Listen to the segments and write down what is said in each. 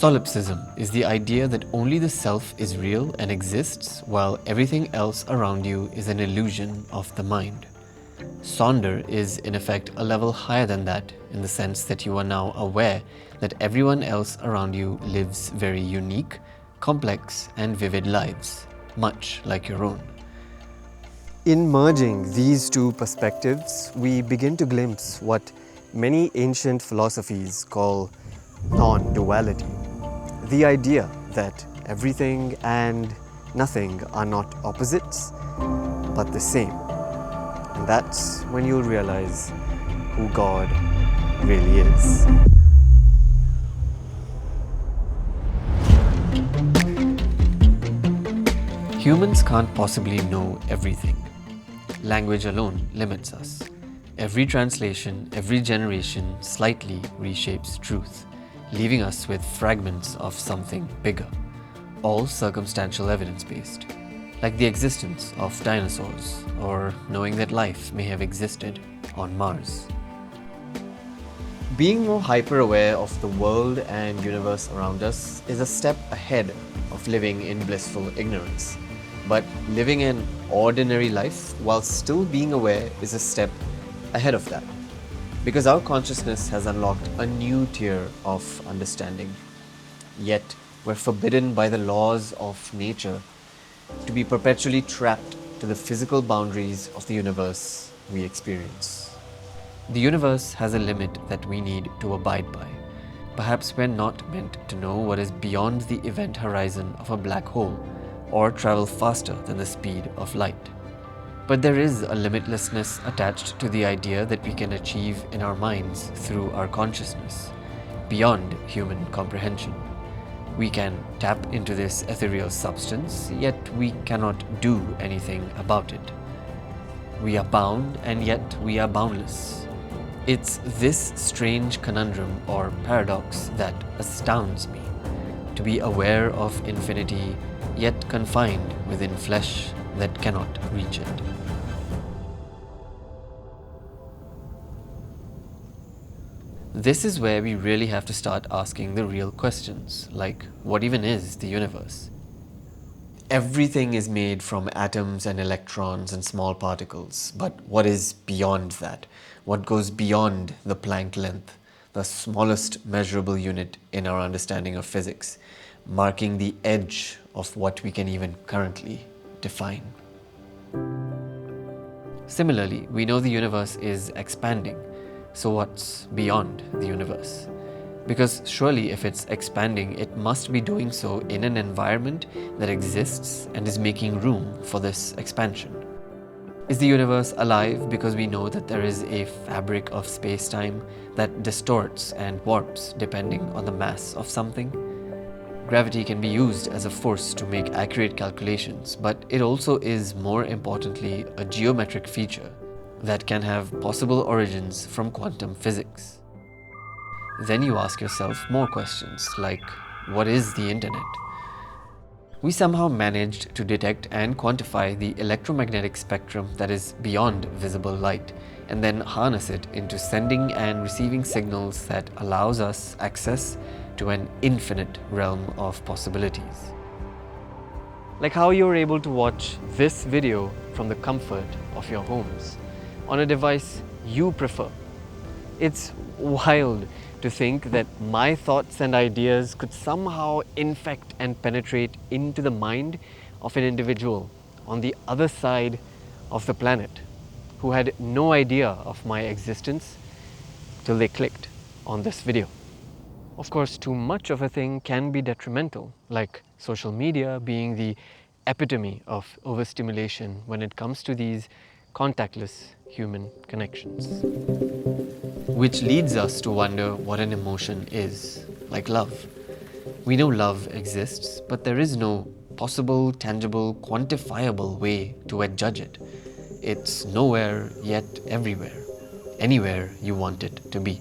Solipsism is the idea that only the self is real and exists, while everything else around you is an illusion of the mind. Sonder is in effect a level higher than that, in the sense that you are now aware that everyone else around you lives very unique, complex and vivid lives, much like your own. In merging these two perspectives, we begin to glimpse what many ancient philosophies call non-duality. The idea that everything and nothing are not opposites, but the same. And that's when you'll realize who God really is. Humans can't possibly know everything. Language alone limits us. Every translation, every generation slightly reshapes truth, leaving us with fragments of something bigger, all circumstantial evidence-based, like the existence of dinosaurs, or knowing that life may have existed on Mars. Being more hyper-aware of the world and universe around us is a step ahead of living in blissful ignorance. But living an ordinary life while still being aware is a step ahead of that. Because our consciousness has unlocked a new tier of understanding. Yet, we're forbidden by the laws of nature to be perpetually trapped to the physical boundaries of the universe we experience. The universe has a limit that we need to abide by. Perhaps we're not meant to know what is beyond the event horizon of a black hole, or travel faster than the speed of light. But there is a limitlessness attached to the idea that we can achieve in our minds through our consciousness, beyond human comprehension. We can tap into this ethereal substance, yet we cannot do anything about it. We are bound, and yet we are boundless. It's this strange conundrum or paradox that astounds me, to be aware of infinity, yet confined within flesh that cannot reach it. This is where we really have to start asking the real questions, like what even is the universe? Everything is made from atoms and electrons and small particles, but what is beyond that? What goes beyond the Planck length, the smallest measurable unit in our understanding of physics, marking the edge of what we can even currently define? Similarly, we know the universe is expanding. So what's beyond the universe? Because surely if it's expanding, it must be doing so in an environment that exists and is making room for this expansion. Is the universe alive because we know that there is a fabric of space-time that distorts and warps depending on the mass of something? Gravity can be used as a force to make accurate calculations, but it also is, more importantly, a geometric feature that can have possible origins from quantum physics. Then you ask yourself more questions like, what is the internet? We somehow managed to detect and quantify the electromagnetic spectrum that is beyond visible light, and then harness it into sending and receiving signals that allows us access to an infinite realm of possibilities. Like how you're able to watch this video from the comfort of your homes, on a device you prefer. It's wild to think that my thoughts and ideas could somehow infect and penetrate into the mind of an individual on the other side of the planet who had no idea of my existence till they clicked on this video. Of course, too much of a thing can be detrimental, like social media being the epitome of overstimulation when it comes to these contactless human connections. Which leads us to wonder what an emotion is, like love. We know love exists, but there is no possible, tangible, quantifiable way to judge it. It's nowhere, yet everywhere. Anywhere you want it to be.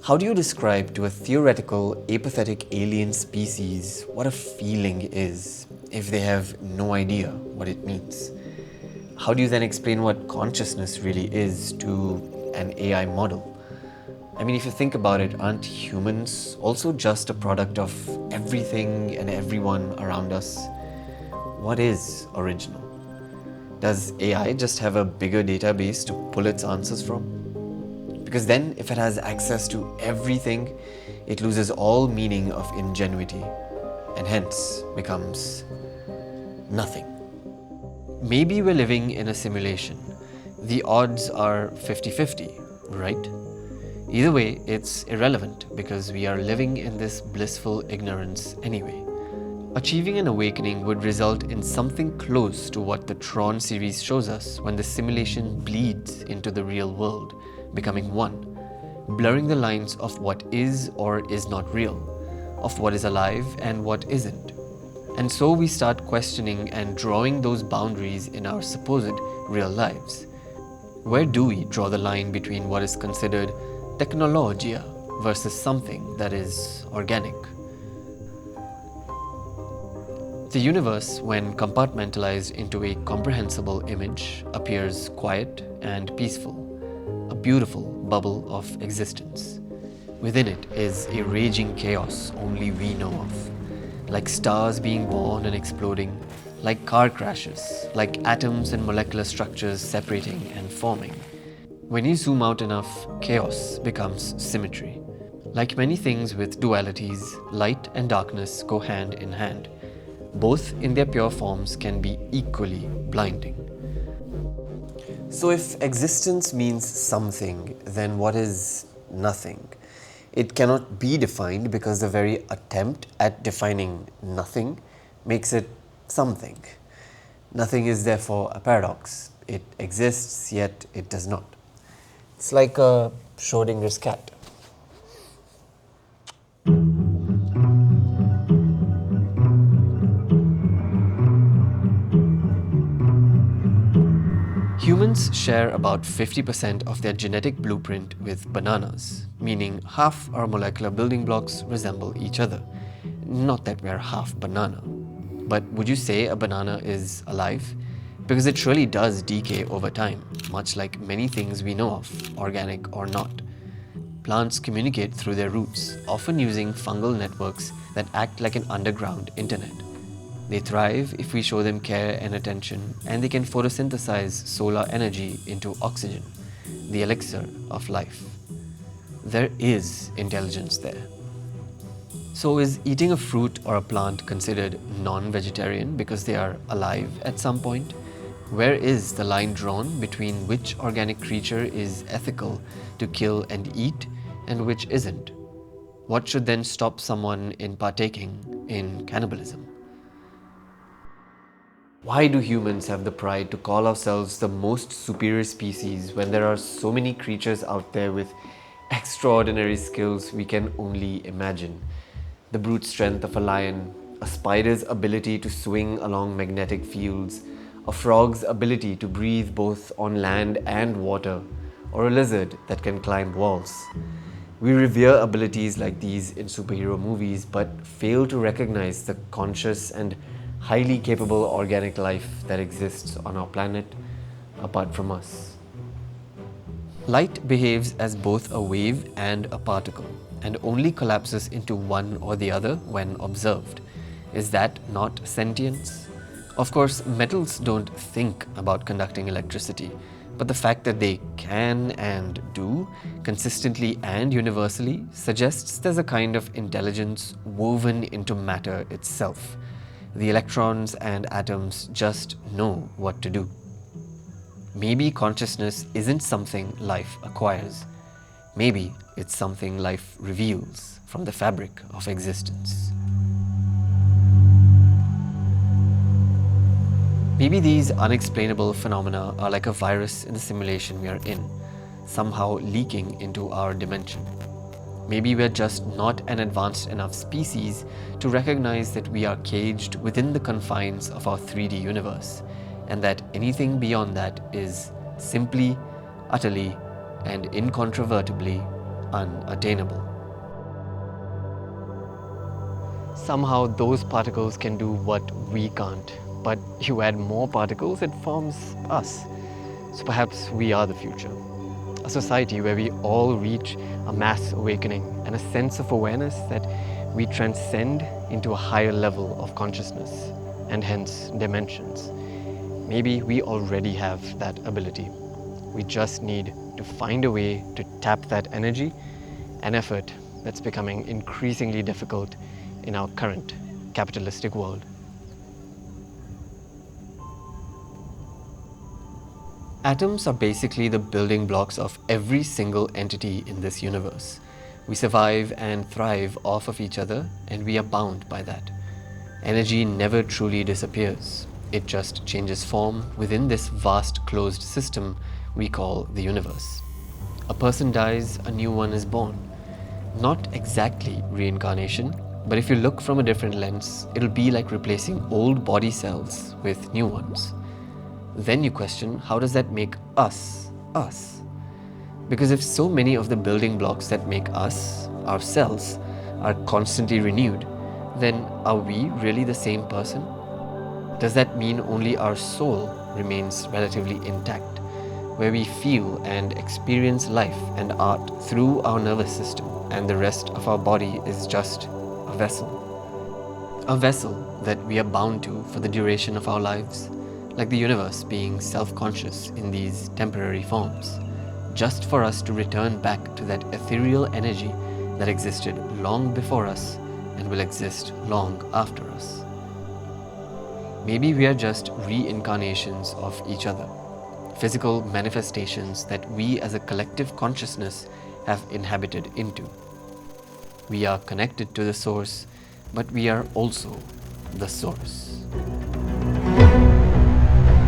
How do you describe to a theoretical, apathetic alien species what a feeling is? if they have no idea what it means? How do you then explain what consciousness really is to an AI model? I mean, if you think about it, aren't humans also just a product of everything and everyone around us? What is original? Does AI just have a bigger database to pull its answers from? Because then, if it has access to everything, it loses all meaning of ingenuity and hence becomes nothing. Maybe we're living in a simulation. The odds are 50-50, right? Either way, it's irrelevant because we are living in this blissful ignorance anyway. Achieving an awakening would result in something close to what the Tron series shows us when the simulation bleeds into the real world, becoming one, blurring the lines of what is or is not real, of what is alive and what isn't. And so we start questioning and drawing those boundaries in our supposed real lives. Where do we draw the line between what is considered technologia versus something that is organic? The universe, when compartmentalized into a comprehensible image, appears quiet and peaceful, a beautiful bubble of existence. Within it is a raging chaos only we know of, like stars being born and exploding, like car crashes, like atoms and molecular structures separating and forming. When you zoom out enough, chaos becomes symmetry. Like many things with dualities, light and darkness go hand in hand. Both in their pure forms can be equally blinding. So if existence means something, then what is nothing? It cannot be defined because the very attempt at defining nothing makes it something. Nothing is therefore a paradox. It exists, yet it does not. It's like a Schrodinger's cat. Humans share about 50% of their genetic blueprint with bananas, meaning half our molecular building blocks resemble each other. Not that we're half banana. But would you say a banana is alive? Because it surely does decay over time, much like many things we know of, organic or not. Plants communicate through their roots, often using fungal networks that act like an underground internet. They thrive if we show them care and attention, and they can photosynthesize solar energy into oxygen, the elixir of life. There is intelligence there. So is eating a fruit or a plant considered non-vegetarian because they are alive at some point? Where is the line drawn between which organic creature is ethical to kill and eat and which isn't? What should then stop someone in partaking in cannibalism? Why do humans have the pride to call ourselves the most superior species when there are so many creatures out there with extraordinary skills we can only imagine? The brute strength of a lion, a spider's ability to swing along magnetic fields, a frog's ability to breathe both on land and water, or a lizard that can climb walls. We revere abilities like these in superhero movies, but fail to recognize the conscious and highly capable organic life that exists on our planet apart from us. Light behaves as both a wave and a particle, and only collapses into one or the other when observed. Is that not sentience? Of course, metals don't think about conducting electricity, but the fact that they can and do, consistently and universally, suggests there's a kind of intelligence woven into matter itself. The electrons and atoms just know what to do. Maybe consciousness isn't something life acquires. Maybe it's something life reveals from the fabric of existence. Maybe these unexplainable phenomena are like a virus in the simulation we are in, somehow leaking into our dimension. Maybe we're just not an advanced enough species to recognize that we are caged within the confines of our 3D universe, and that anything beyond that is simply, utterly, and incontrovertibly unattainable. somehow those particles can do what we can't. But you add more particles, it forms us. So perhaps we are the future. A society where we all reach a mass awakening and a sense of awareness that we transcend into a higher level of consciousness and hence dimensions. Maybe we already have that ability. We just need to find a way to tap that energy and effort that's becoming increasingly difficult in our current capitalistic world. Atoms are basically the building blocks of every single entity in this universe. We survive and thrive off of each other, and we are bound by that. Energy never truly disappears. It just changes form within this vast closed system we call the universe. A person dies, a new one is born. Not exactly reincarnation, but if you look from a different lens, it'll be like replacing old body cells with new ones. Then you question, how does that make us, us? Because if so many of the building blocks that make us, ourselves, are constantly renewed, then are we really the same person? Does that mean only our soul remains relatively intact, where we feel and experience life and art through our nervous system, and the rest of our body is just a vessel? A vessel that we are bound to for the duration of our lives, like the universe being self-conscious in these temporary forms, just for us to return back to that ethereal energy that existed long before us and will exist long after us. Maybe we are just reincarnations of each other, physical manifestations that we as a collective consciousness have inhabited into. We are connected to the source, but we are also the source.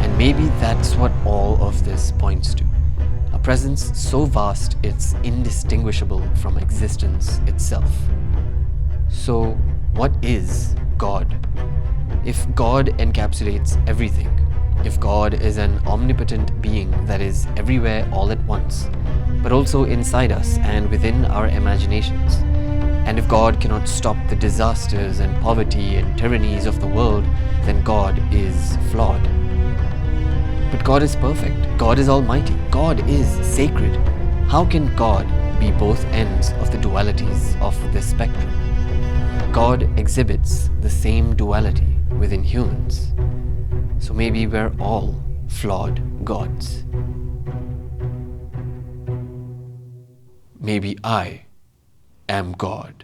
And maybe that's what all of this points to. A presence so vast it's indistinguishable from existence itself. So, what is God? If God encapsulates everything, if God is an omnipotent being that is everywhere all at once, but also inside us and within our imaginations, and if God cannot stop the disasters and poverty and tyrannies of the world, then God is flawed. But God is perfect. God is almighty. God is sacred. How can God be both ends of the dualities of this spectrum? God exhibits the same duality within humans. So maybe we're all flawed gods. Maybe I am God.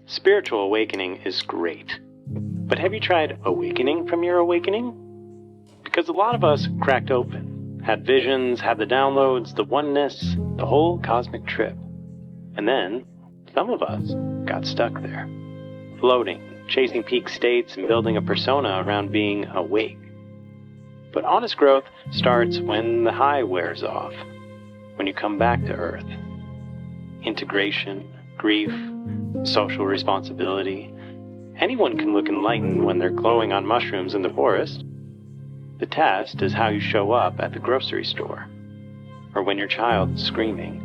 Spiritual awakening is great. But have you tried awakening from your awakening? Because a lot of us cracked open, had visions, had the downloads, the oneness, the whole cosmic trip. And then, some of us got stuck there, floating, chasing peak states and building a persona around being awake. But honest growth starts when the high wears off, when you come back to Earth. Integration, grief, social responsibility. Anyone can look enlightened when they're glowing on mushrooms in the forest. The test is how you show up at the grocery store, or when your child is screaming,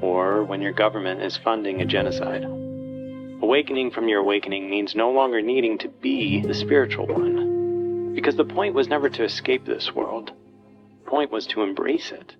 or when your government is funding a genocide. Awakening from your awakening means no longer needing to be the spiritual one, because the point was never to escape this world. The point was to embrace it.